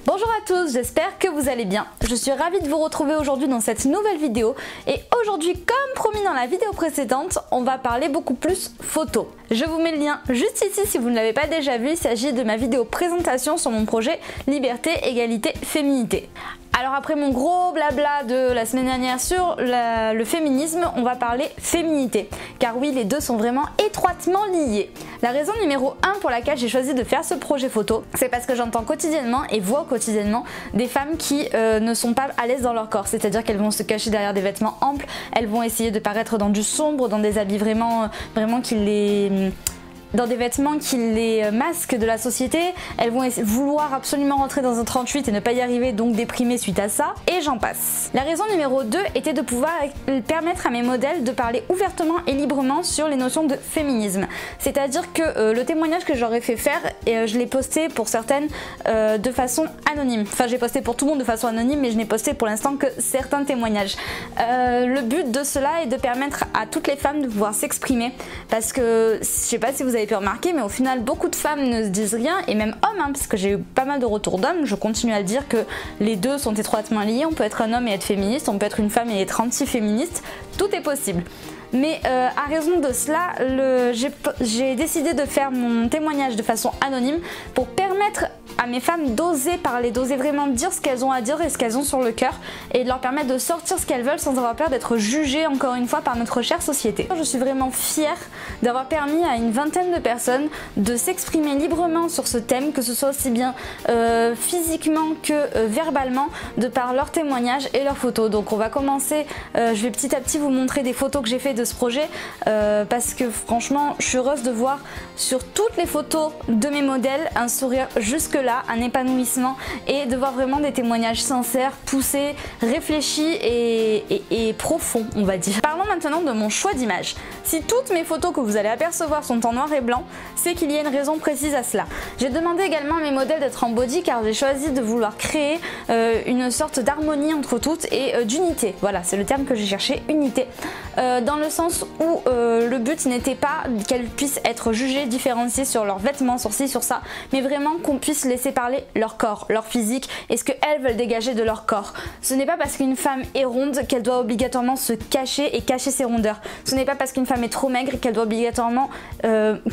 Bonjour à tous, j'espère que vous allez bien. Je suis ravie de vous retrouver aujourd'hui dans cette nouvelle vidéo et aujourd'hui, comme promis dans la vidéo précédente, on va parler beaucoup plus photo. Je vous mets le lien juste ici si vous ne l'avez pas déjà vu, il s'agit de ma vidéo présentation sur mon projet Liberté, Égalité, Féminité. Alors après mon gros blabla de la semaine dernière sur le féminisme, on va parler féminité. Car oui, les deux sont vraiment étroitement liés. La raison numéro 1 pour laquelle j'ai choisi de faire ce projet photo, c'est parce que j'entends quotidiennement et vois quotidiennement des femmes qui ne sont pas à l'aise dans leur corps. C'est-à-dire qu'elles vont se cacher derrière des vêtements amples, elles vont essayer de paraître dans du sombre, dans des habits vraiment qui les... dans des vêtements qui les masquent de la société, elles vont vouloir absolument rentrer dans un 38 et ne pas y arriver, donc déprimées suite à ça, et j'en passe. La raison numéro 2 était de pouvoir permettre à mes modèles de parler ouvertement et librement sur les notions de féminisme. C'est-à-dire que le témoignage que j'aurais fait faire, je l'ai posté pour certaines de façon anonyme. Enfin, j'ai posté pour tout le monde de façon anonyme, mais je n'ai posté pour l'instant que certains témoignages. Le but de cela est de permettre à toutes les femmes de pouvoir s'exprimer, parce que, je sais pas si vous avez pu remarquer, mais au final beaucoup de femmes ne se disent rien, et même hommes, parce que j'ai eu pas mal de retours d'hommes. Je continue à dire que les deux sont étroitement liés. On peut être un homme et être féministe, on peut être une femme et être anti-féministe, tout est possible. Mais à raison de cela, j'ai décidé de faire mon témoignage de façon anonyme pour permettre à mes femmes d'oser parler, d'oser vraiment dire ce qu'elles ont à dire et ce qu'elles ont sur le cœur, et de leur permettre de sortir ce qu'elles veulent sans avoir peur d'être jugées encore une fois par notre chère société. Je suis vraiment fière d'avoir permis à une vingtaine de personnes de s'exprimer librement sur ce thème, que ce soit aussi bien physiquement que verbalement, de par leurs témoignages et leurs photos. Donc on va commencer, je vais petit à petit vous montrer des photos que j'ai fait de ce projet, parce que franchement je suis heureuse de voir sur toutes les photos de mes modèles un sourire jusque là, un épanouissement, et de voir vraiment des témoignages sincères, poussés, réfléchis et profonds, on va dire. Parlons maintenant de mon choix d'image. Si toutes mes photos que vous allez apercevoir sont en noir et blanc, c'est qu'il y a une raison précise à cela. J'ai demandé également à mes modèles d'être en body car j'ai choisi de vouloir créer une sorte d'harmonie entre toutes et d'unité. Voilà, c'est le terme que j'ai cherché, unité. Dans le sens où le but n'était pas qu'elles puissent être jugées, différenciées sur leurs vêtements, sur ci, sur ça, mais vraiment qu'on puisse laisser parler leur corps, leur physique et ce qu'elles veulent dégager de leur corps. Ce n'est pas parce qu'une femme est ronde qu'elle doit obligatoirement se cacher et cacher ses rondeurs. Ce n'est pas parce qu'une femme est trop maigre qu'elle doit obligatoirement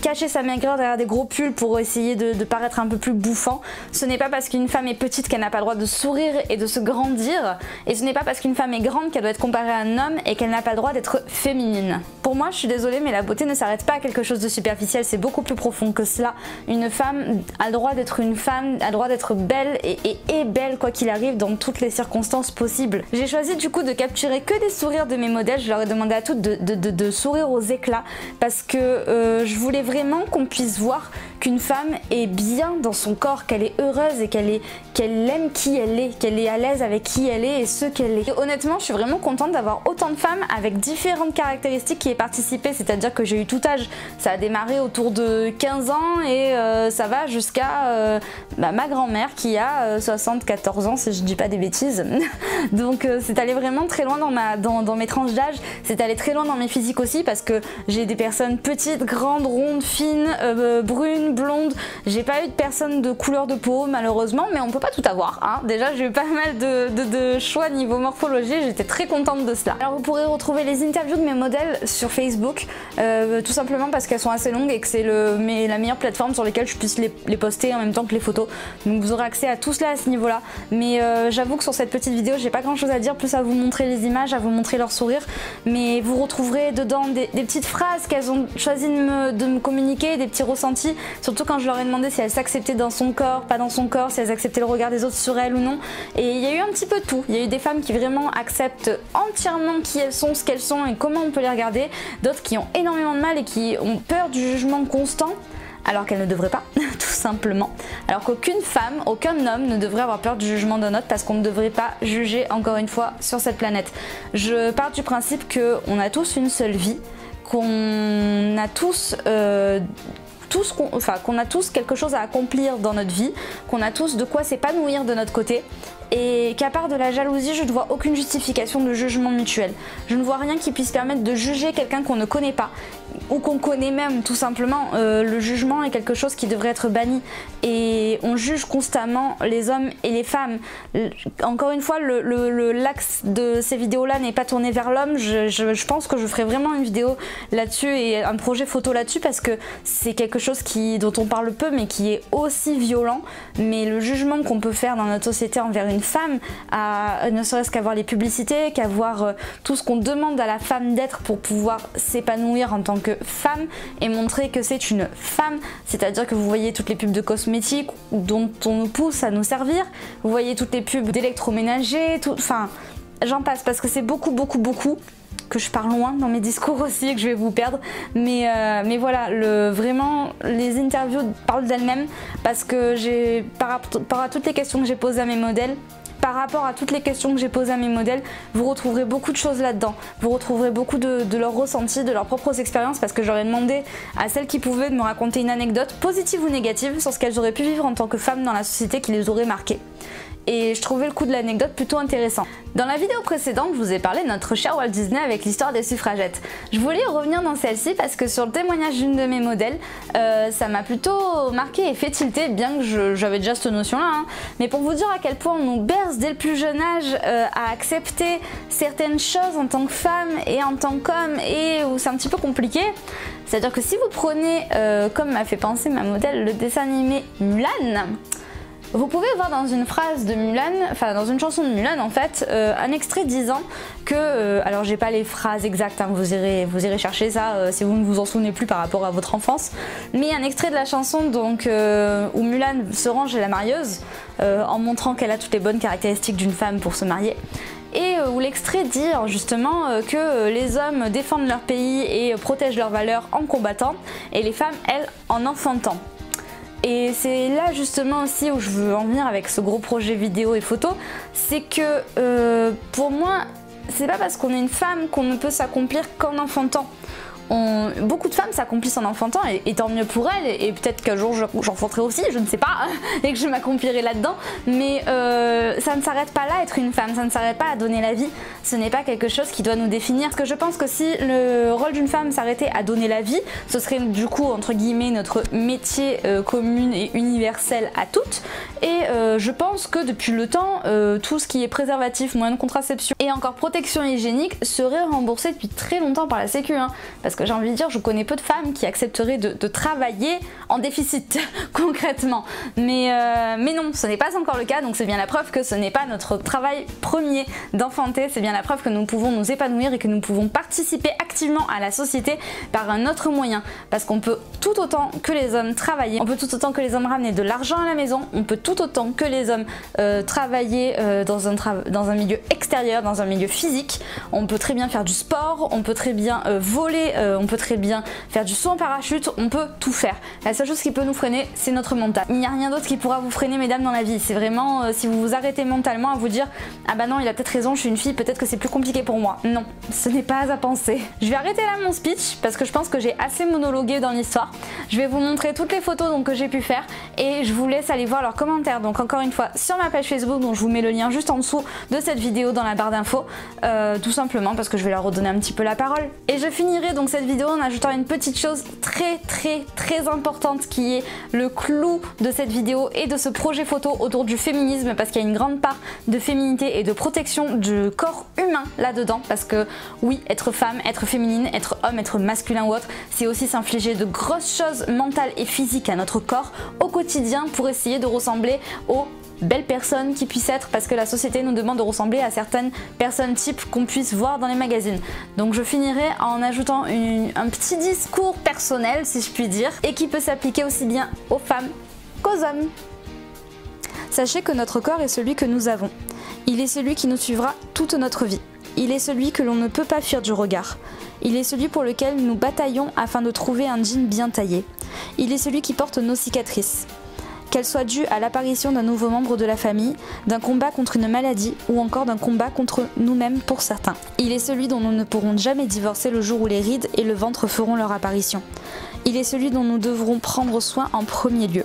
cacher sa maigreur derrière des gros pulls pour essayer de paraître un peu plus bouffant. Ce n'est pas parce qu'une femme est petite qu'elle n'a pas le droit de sourire et de se grandir. Et ce n'est pas parce qu'une femme est grande qu'elle doit être comparée à un homme et qu'elle n'a pas le droit d'être féminine. Pour moi, je suis désolée, mais la beauté ne s'arrête pas à quelque chose de superficiel, c'est beaucoup plus profond que cela. Une femme a le droit d'être une femme, a le droit d'être belle et belle quoi qu'il arrive dans toutes les circonstances possibles. J'ai choisi du coup de capturer que des sourires de mes modèles. Je leur ai demandé à toutes de sourire aux éclats, parce que je voulais vraiment qu'on puisse voir qu'une femme est bien dans son corps, qu'elle est heureuse et qu'elle aime qui elle est, qu'elle est à l'aise avec qui elle est et ce qu'elle est. Et honnêtement, je suis vraiment contente d'avoir autant de femmes avec différentes caractéristiques qui aient participé, c'est-à-dire que j'ai eu tout âge. Ça a démarré autour de 15 ans et ça va jusqu'à ma grand-mère qui a 74 ans si je dis pas des bêtises. Donc c'est allé vraiment très loin dans mes tranches d'âge, c'est allé très loin dans mes physiques aussi, parce que j'ai des personnes petites, grandes, rondes, fines, brunes, blondes. J'ai pas eu de personnes de couleur de peau malheureusement, mais on peut pas tout avoir, hein. Déjà j'ai eu pas mal de choix niveau morphologie, j'étais très contente de cela. Alors vous pourrez retrouver les interviews de mes modèles sur Facebook, tout simplement parce qu'elles sont assez longues et que c'est la meilleure plateforme sur laquelle je puisse les poster en même temps que les photos. Donc vous aurez accès à tout cela à ce niveau là. Mais j'avoue que sur cette petite vidéo j'ai pas grand chose à dire, plus à vous montrer les images, à vous montrer leur sourire. Mais vous retrouverez dedans des petites phrases qu'elles ont choisi de me communiquer, des petits ressentis. Surtout quand je leur ai demandé si elles s'acceptaient dans son corps, pas dans son corps, si elles acceptaient le regard des autres sur elles ou non. Et il y a eu un petit peu tout. Il y a eu des femmes qui vraiment acceptent entièrement qui elles sont, ce qu'elles sont et comment on peut les regarder. D'autres qui ont énormément de mal et qui ont peur du jugement constant, alors qu'elle ne devrait pas, tout simplement. Alors qu'aucune femme, aucun homme ne devrait avoir peur du jugement d'un autre, parce qu'on ne devrait pas juger encore une fois sur cette planète. Je pars du principe qu'on a tous une seule vie, qu'on a tous qu'on a tous quelque chose à accomplir dans notre vie, qu'on a tous de quoi s'épanouir de notre côté, et qu'à part de la jalousie, je ne vois aucune justification de jugement mutuel. Je ne vois rien qui puisse permettre de juger quelqu'un qu'on ne connaît pas ou qu'on connaît même tout simplement. Le jugement est quelque chose qui devrait être banni et on juge constamment les hommes et les femmes. Encore une fois, l'axe de ces vidéos là n'est pas tourné vers l'homme. Je pense que je ferai vraiment une vidéo là-dessus et un projet photo là-dessus parce que c'est quelque chose dont on parle peu mais qui est aussi violent. Mais le jugement qu'on peut faire dans notre société envers une femme, ne serait-ce qu'avoir les publicités, qu'avoir tout ce qu'on demande à la femme d'être pour pouvoir s'épanouir en tant que femme et montrer que c'est une femme, c'est-à-dire que vous voyez toutes les pubs de cosmétiques dont on nous pousse à nous servir, vous voyez toutes les pubs d'électroménager, enfin j'en passe parce que c'est beaucoup que je pars loin dans mes discours aussi et que je vais vous perdre, mais voilà, vraiment les interviews parlent d'elles-mêmes parce que par rapport à toutes les questions que j'ai posées à mes modèles, vous retrouverez beaucoup de choses là-dedans. Vous retrouverez beaucoup de leurs ressentis, de leurs propres expériences parce que j'aurais demandé à celles qui pouvaient de me raconter une anecdote, positive ou négative, sur ce qu'elles auraient pu vivre en tant que femmes dans la société qui les aurait marquées. Et je trouvais le coup de l'anecdote plutôt intéressant. Dans la vidéo précédente, je vous ai parlé de notre cher Walt Disney avec l'histoire des suffragettes. Je voulais revenir dans celle-ci parce que sur le témoignage d'une de mes modèles, ça m'a plutôt marqué et fait tilter, bien que j'avais déjà cette notion-là. Hein. Mais pour vous dire à quel point on nous berce dès le plus jeune âge à accepter certaines choses en tant que femme et en tant qu'homme et où c'est un petit peu compliqué. C'est-à-dire que si vous prenez, comme m'a fait penser ma modèle, le dessin animé Mulan, vous pouvez voir dans une phrase de Mulan, enfin dans une chanson de Mulan en fait, un extrait disant que, alors j'ai pas les phrases exactes, hein, vous irez chercher ça si vous ne vous en souvenez plus par rapport à votre enfance, mais un extrait de la chanson donc où Mulan se range à la marieuse en montrant qu'elle a toutes les bonnes caractéristiques d'une femme pour se marier. Et où l'extrait dit justement que les hommes défendent leur pays et protègent leurs valeurs en combattant et les femmes, elles, en enfantant. Et c'est là justement aussi où je veux en venir avec ce gros projet vidéo et photo, c'est que pour moi, c'est pas parce qu'on est une femme qu'on ne peut s'accomplir qu'en enfantant. Beaucoup de femmes s'accomplissent en enfantant et tant mieux pour elles et peut-être qu'un jour j'enfanterai aussi, je ne sais pas, et que je m'accomplirai là-dedans, mais ça ne s'arrête pas là être une femme, ça ne s'arrête pas à donner la vie, ce n'est pas quelque chose qui doit nous définir, parce que je pense que si le rôle d'une femme s'arrêtait à donner la vie, ce serait du coup entre guillemets notre métier commun et universel à toutes, et je pense que depuis le temps, tout ce qui est préservatif, moyen de contraception et encore protection hygiénique serait remboursé depuis très longtemps par la Sécu, hein, parce que j'ai envie de dire, je connais peu de femmes qui accepteraient de travailler en déficit concrètement, mais non, ce n'est pas encore le cas, donc c'est bien la preuve que ce n'est pas notre travail premier d'enfanter, c'est bien la preuve que nous pouvons nous épanouir et que nous pouvons participer activement à la société par un autre moyen, parce qu'on peut tout autant que les hommes travailler, on peut tout autant que les hommes ramener de l'argent à la maison, on peut tout autant que les hommes travailler dans un milieu extérieur, dans un milieu physique, on peut très bien faire du sport, on peut très bien voler, on peut très bien faire du saut en parachute, on peut tout faire. La seule chose qui peut nous freiner, c'est notre mental. Il n'y a rien d'autre qui pourra vous freiner, mesdames, dans la vie. C'est vraiment si vous vous arrêtez mentalement à vous dire « Ah bah non, il a peut-être raison, je suis une fille, peut-être que c'est plus compliqué pour moi. » Non, ce n'est pas à penser. Je vais arrêter là mon speech parce que je pense que j'ai assez monologué dans l'histoire. Je vais vous montrer toutes les photos donc, que j'ai pu faire et je vous laisse aller voir leurs commentaires. Donc encore une fois, sur ma page Facebook, dont je vous mets le lien juste en dessous de cette vidéo dans la barre d'infos, tout simplement parce que je vais leur redonner un petit peu la parole. Et je finirai donc cette vidéo en ajoutant une petite chose très importante qui est le clou de cette vidéo et de ce projet photo autour du féminisme, parce qu'il y a une grande part de féminité et de protection du corps humain là-dedans, parce que oui, être femme, être féminine, être homme, être masculin ou autre, c'est aussi s'infliger de grosses choses mentales et physiques à notre corps au quotidien pour essayer de ressembler aux belles personnes qui puissent être, parce que la société nous demande de ressembler à certaines personnes types qu'on puisse voir dans les magazines. Donc je finirai en ajoutant un petit discours personnel, si je puis dire, et qui peut s'appliquer aussi bien aux femmes qu'aux hommes. Sachez que notre corps est celui que nous avons. Il est celui qui nous suivra toute notre vie. Il est celui que l'on ne peut pas fuir du regard. Il est celui pour lequel nous bataillons afin de trouver un jean bien taillé. Il est celui qui porte nos cicatrices. Qu'elles soient dues à l'apparition d'un nouveau membre de la famille, d'un combat contre une maladie ou encore d'un combat contre nous-mêmes pour certains. Il est celui dont nous ne pourrons jamais divorcer le jour où les rides et le ventre feront leur apparition. Il est celui dont nous devrons prendre soin en premier lieu.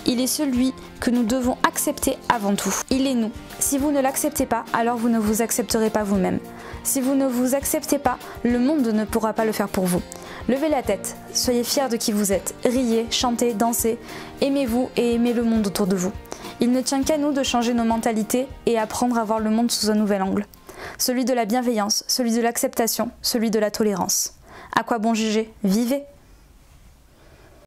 Il est celui que nous devons accepter avant tout. Il est nous, Si vous ne l'acceptez pas, alors vous ne vous accepterez pas vous-même. Si vous ne vous acceptez pas, le monde ne pourra pas le faire pour vous. Levez la tête, soyez fiers de qui vous êtes, riez, chantez, dansez, aimez-vous et aimez le monde autour de vous. Il ne tient qu'à nous de changer nos mentalités et apprendre à voir le monde sous un nouvel angle. Celui de la bienveillance, celui de l'acceptation, celui de la tolérance. À quoi bon juger? Vivez!